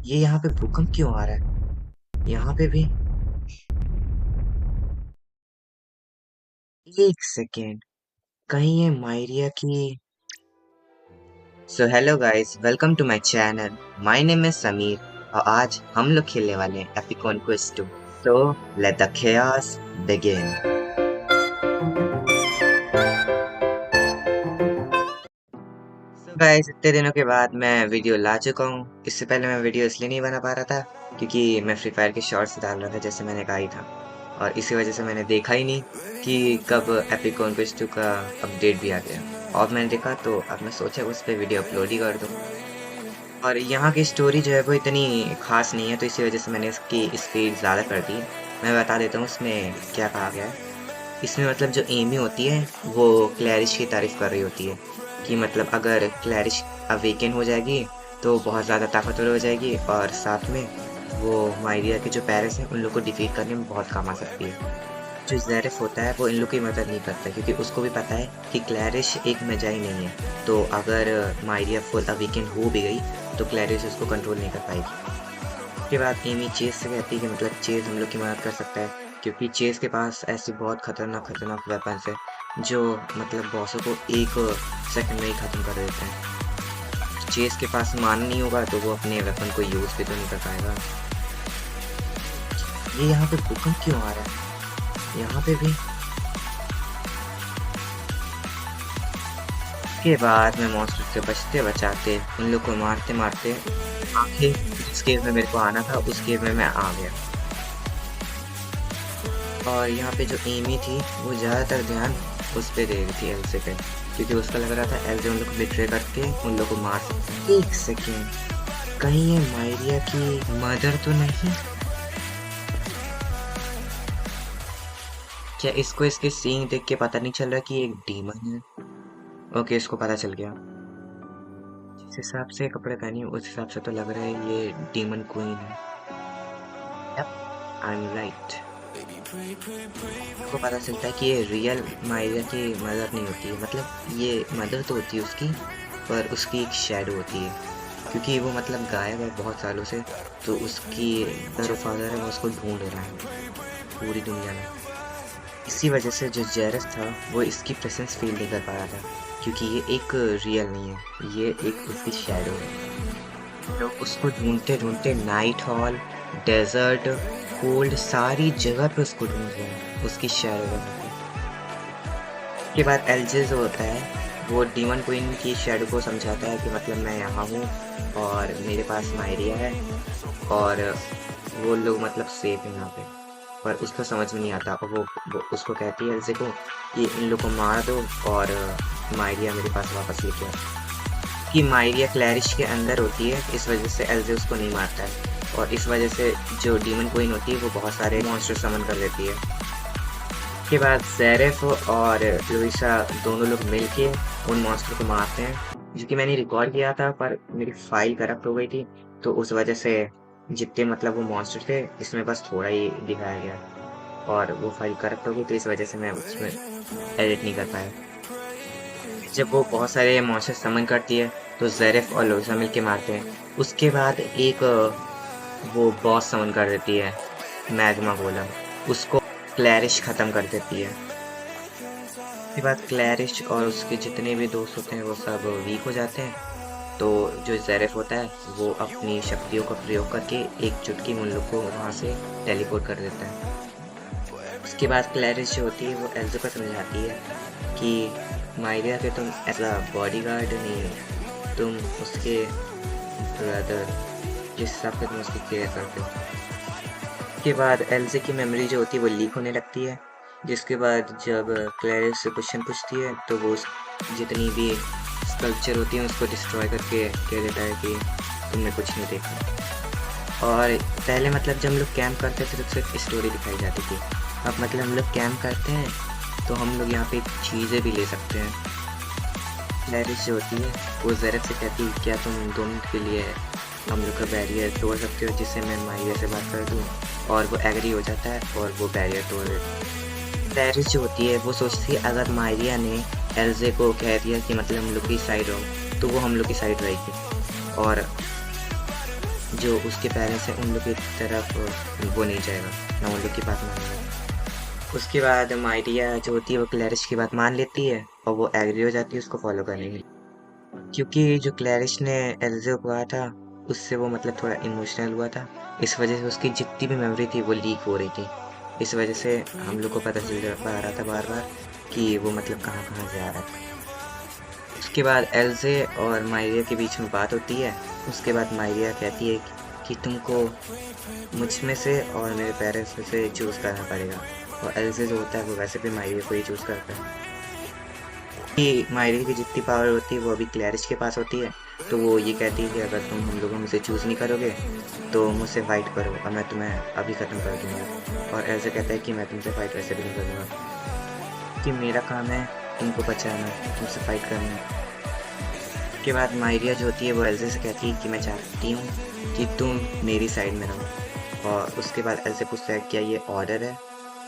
ये यहाँ पे भूकंप क्यों आ रहा है? यहाँ पे भी। एक सेकेंड, कहीं ये मायरिया की। So hello guys, welcome to my channel. My name is Sameer और आज हम लोग खेलने वाले हैं epic conquest 2। So let the chaos begin। So guys, इतने दिनों के बाद मैं वीडियो ला चुका हूँ। इससे पहले मैं वीडियो इसलिए नहीं बना पा रहा था क्योंकि मैं फ्री फायर के शॉर्ट्स डाल रहा था, जैसे मैंने कहा ही था। और इसी वजह से मैंने देखा ही नहीं कि कब एपिक कॉन्क्वेस्ट 2 का अपडेट भी आ गया। और मैंने देखा तो अब मैं सोचा उस पर वीडियो अपलोड ही कर दूँ। और यहाँ की स्टोरी जो है वो इतनी खास नहीं है, तो इसी वजह से मैंने इसकी स्पीड ज़्यादा कर दी। मैं बता देता हूँ इसमें क्या कहा गया है। इसमें मतलब जो एमी होती है वो क्लैरिश की तारीफ कर रही होती है कि मतलब अगर क्लैरिश अवेकन हो जाएगी तो बहुत ज़्यादा ताकतवर हो जाएगी और साथ में वो माइरिया के जो पेरेंट्स हैं उन लोग को डिफीट करने में बहुत काम आ सकती है। जो ज़ेरेफ होता है वो इन लोग की मदद नहीं करता क्योंकि उसको भी पता है कि क्लैरिश एक मेजाई नहीं है, तो अगर माइरिया फुल अवेकन हो भी गई तो क्लैरिश उसको कंट्रोल नहीं कर पाएगी। उसके बाद एमी चेज से कहती है कि मतलब चेज हम लोग की मदद कर सकता है क्योंकि चेज के पास ऐसी बहुत खतरनाक वेपन्स है जो मतलब बॉसों को एक सेकंड में ही ख़त्म कर देते हैं। चेज के पास मान नहीं होगा तो वो अपने वेपन को यूज़ भी तो नहीं कर पाएगा। ये यहाँ पे भूकंप क्यों आ रहा है? यहाँ पे भी। के बाद मैं मॉन्स्टर से बचते बचाते उन लोग को मारते मारते आखिर जिस केव में मेरे को आना था उस केव में मैं आ गया। और यहाँ पे जो एमी थी वो ज़्यादातर ध्यान उस पे दे रही थी, एल्से पे, क्योंकि उसका लग रहा था एल्से उन लोग को बिट्रे करके उन लोग को मार सकता है। एक सेकेंड, कहीं ये मायरिया की मदर तो नहीं? क्या इसको इसके सींग देख के पता नहीं चल रहा कि ये एक डीमन है? ओके, इसको पता चल गया। जिस हिसाब से कपड़े पहनी उस हिसाब से तो लग रहा है ये डीमन क्वीन है। Yup, I am right. को पता चलता है कि ये रियल मायरिया की मदर नहीं होती है, मतलब ये मदर तो होती है उसकी, पर उसकी एक शैडो होती है क्योंकि वो मतलब गायब है बहुत सालों से, तो उसकी जो फादर है वो उसको ढूंढ रहा है पूरी दुनिया में। इसी वजह से जो जेरस था वो इसकी प्रेजेंस फील नहीं कर पा रहा था क्योंकि ये एक रियल नहीं है, ये एक उसकी शैडो है। लोग उसको ढूंढते ढूंढते नाइट हॉल, डेजर्ट, कोल्ड, सारी जगह पे उसको ढूंढ रहे हैं उसकी शैडो बनने पे। उसके बाद एलजे जो होता है वो डीमन क्वीन की शैडो को समझाता है कि मतलब मैं यहाँ हूँ और मेरे पास मायरिया है और वो लोग मतलब सेफ है यहाँ पे। पर उसको समझ में नहीं आता और वो उसको कहती है एल्जे को कि इन लोग को मार दो और मायरिया मेरे पास वापस लेके आओ। कि मायरिया क्लैरिश के अंदर होती है, इस वजह से एल्जे उसको नहीं मारता है और इस वजह से जो डीमन क्वीन होती है वो बहुत सारे मॉन्स्टर समन कर देती है। उसके बाद ज़ेरेफ और लुइसा दोनों लोग मिलके उन मॉन्स्टर को मारते हैं, जो कि मैंने रिकॉर्ड किया था पर मेरी फाइल करप्ट हो गई थी, तो उस वजह से जितने मतलब वो मॉन्स्टर थे इसमें बस थोड़ा ही दिखाया गया और वो फाइल करप्ट हो गई, तो इस वजह से मैं उसमें एडिट नहीं कर पाया। जब वो बहुत सारे मॉन्स्टर समन करती है तो ज़ेरेफ और लुइसा मिलके मारते हैं। उसके बाद एक वो बॉस समन कर देती है, मैग्मा गोलम, उसको क्लैरिश ख़त्म कर देती है। उसके बाद क्लैरिश और उसके जितने भी दोस्त होते हैं वो सब वीक हो जाते हैं, तो जो ज़ेरेफ होता है वो अपनी शक्तियों का प्रयोग करके एक चुटकी में उन लोग को वहाँ से टेलीपोर्ट कर देता है। उसके बाद क्लैरिश जो होती है वो एल्जे को समझाती है कि मायरिया के तुम ऐसा बॉडीगार्ड नहीं हो, तुम उसके ब्रदर, जिस हिसाब से तुम उसकी केयर करते हो। उसके बाद एल्जे की मेमोरी जो होती है वो लीक होने लगती है, जिसके बाद जब क्लैरिस से क्वेश्चन पूछती है तो वो जितनी भी स्कल्पचर होती है उसको डिस्ट्रॉय करके कह देता है कि तुमने कुछ नहीं देखा। और पहले मतलब जब हम लोग कैंप करते थे तो सिर्फ स्टोरी दिखाई जाती थी, अब मतलब हम लोग कैंप करते हैं तो हम लोग यहाँ पे चीज़ें भी ले सकते हैं। क्लैरिस जो होती है वो ज़ेरेफ से कहती है क्या तुम 2 मिनट के लिए हम लोग का बैरियर तोड़ सकते हो जिससे मैं मायरिया से बात कर दूँ, और वो एग्री हो जाता है और वो बैरियर तोड़ देता है। क्लैरिस जो होती है वो सोचती है अगर मायरिया ने एल्जे को कह दिया कि मतलब हम लोग की साइड रहो तो वो हम लोग की साइड रहेगी, और जो उसके पेरेंट्स हैं उन लोग की तरफ वो नहीं जाएगा, ना उन लोग की बात मानेगा। उसके बाद माइरिया जो होती है वो क्लैरिश की बात मान लेती है और वो एग्री हो जाती है उसको फॉलो करने के लिए, क्योंकि जो क्लैरिश ने एल्जे को कहा था उससे वो मतलब थोड़ा इमोशनल हुआ था। इस वजह से उसकी जितनी भी मेमोरी थी वो लीक हो रही थी। इस वजह से हम लोग को पता चल पा रहा था बार बार कि वो मतलब कहाँ कहाँ जा रहा था। उसके बाद एल्जे और माइरिया के बीच में बात होती है। उसके बाद माइरिया कहती है कि तुमको मुझ में से और मेरे पेरेंट्स में से चूज़ करना पड़ेगा, और एल्जे जो होता है वो वैसे भी माइरिया को ही चूज़ करता है कि मायरी की जितनी पावर होती है वो अभी क्लैरिश के पास होती है। तो वो ये कहती है कि अगर तुम हम लोगों में से चूज़ नहीं करोगे तो मुझसे फाइट करो और मैं तुम्हें अभी ख़त्म कर दूंगा। और ऐसे कहता है कि मैं तुमसे फाइट वैसे भी नहीं करूँगा, कि मेरा काम है तुमको बचाना, तुमसे फाइट करना। उसके बाद मायरिया जो होती है वो एल्जे से कहती है कि मैं चाहती हूँ कि तुम मेरी साइड में रहो। और उसके बाद एल्जे पूछता है क्या ये ऑर्डर है।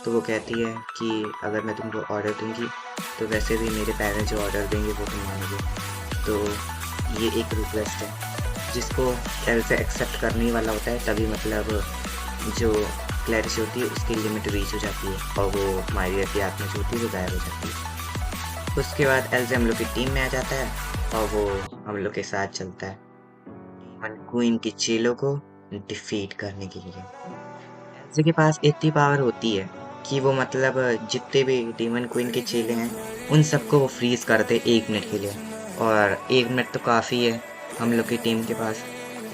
तो वो कहती है कि अगर मैं तुमको ऑर्डर दूंगी तो वैसे भी मेरे पेरेंट्स जो ऑर्डर देंगे वो तुम मानोगे। तो ये एक रिक्वेस्ट है जिसको एल्जे एक्सेप्ट करने ही वाला होता है, तभी मतलब जो क्लैरिश होती है उसकी लिमिट रीच हो जाती है और वो मायरिया की आत्मा जो होती है वो गायब हो जाती है। उसके बाद एल्जे हम लोग की टीम में आ जाता है और वो हम लोग के साथ चलता है डीमन क्वीन की चेलों को डिफीट करने के लिए। एल्जे के पास इतनी पावर होती है कि वो मतलब जितने भी डीमन क्वीन के चेले हैं उन सबको वो फ्रीज करते 1 मिनट के लिए। और 1 मिनट तो काफ़ी है हम लोग की टीम के पास,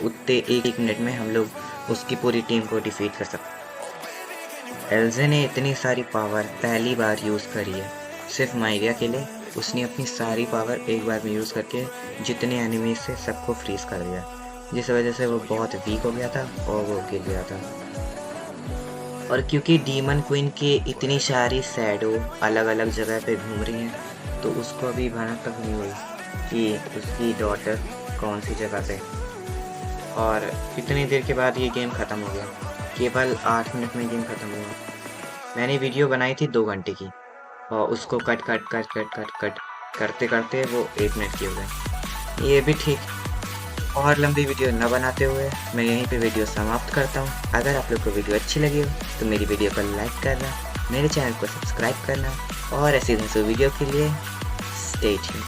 उतने 1 मिनट में हम लोग उसकी पूरी टीम को डिफीट कर सकते। एल्जे ने इतनी सारी पावर पहली बार यूज़ करी है सिर्फ माइरिया के लिए। उसने अपनी सारी पावर एक बार में यूज़ करके जितने एनिमीज से सबको फ्रीज कर दिया, जिस वजह से वो बहुत वीक हो गया था और वो गिर गया था। और क्योंकि डीमन क्वीन की इतनी सारी शैडो अलग अलग जगह पे घूम रही हैं तो उसको अभी भनक तक नहीं हुई कि उसकी डॉटर कौन सी जगह पे। और इतनी देर के बाद ये गेम ख़त्म हो गया, केवल 8 मिनट में गेम ख़त्म हुआ। मैंने वीडियो बनाई थी 2 घंटे की और उसको cut cut cut cut cut cut करते करते वो 1 मिनट की हो गई। ये भी ठीक। और लंबी वीडियो न बनाते हुए मैं यहीं पे वीडियो समाप्त करता हूँ। अगर आप लोग को वीडियो अच्छी लगी हो तो मेरी वीडियो को लाइक करना, मेरे चैनल को सब्सक्राइब करना और ऐसी वीडियो के लिए स्टे ट्यून्ड।